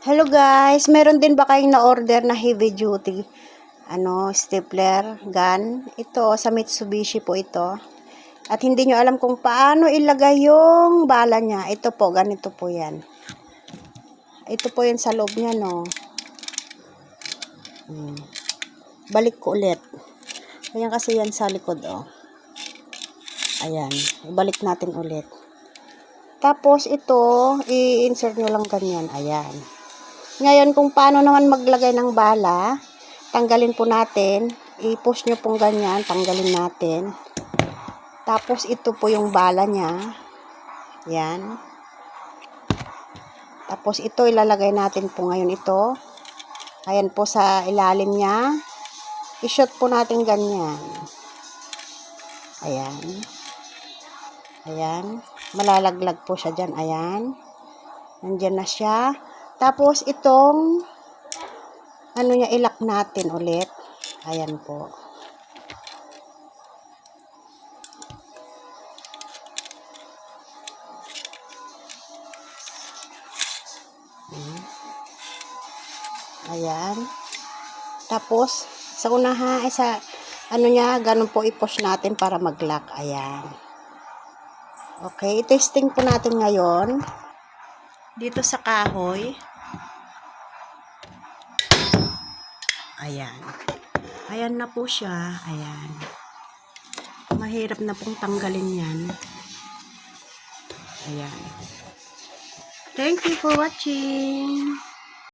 Hello guys, meron din ba kayong na-order na heavy duty stapler gun? Ito sa Mitsubishi po ito. At hindi nyo alam kung paano ilagay yung bala niya. Ito po, ganito po 'yan. Ito po 'yan sa loob niya, no. Balik ko ulit. Ayan kasi 'yan sa likod, oh. Ayan, ibalik natin ulit. Tapos ito, i-insert nyo lang ganyan. Ayan. Ngayon, kung paano naman maglagay ng bala, tanggalin po natin. I-push nyo pong ganyan, tanggalin natin. Tapos, ito po yung bala niya. Yan. Tapos, ito ilalagay natin po ngayon ito. Ayan po sa ilalim niya. I-shot po natin ganyan. Ayan. Ayan. Malalaglag po siya dyan. Ayan. Nandyan na siya. Tapos, itong niya, ilak natin ulit. Ayan po. Ayan. Tapos, sa unahan, sa niya, ganun po i-push natin para mag-lock. Ayan. Okay, testing po natin ngayon. Dito sa kahoy. Ayan. Ayan na po siya. Ayan. Mahirap na pong tanggalin yan. Ayan. Thank you for watching.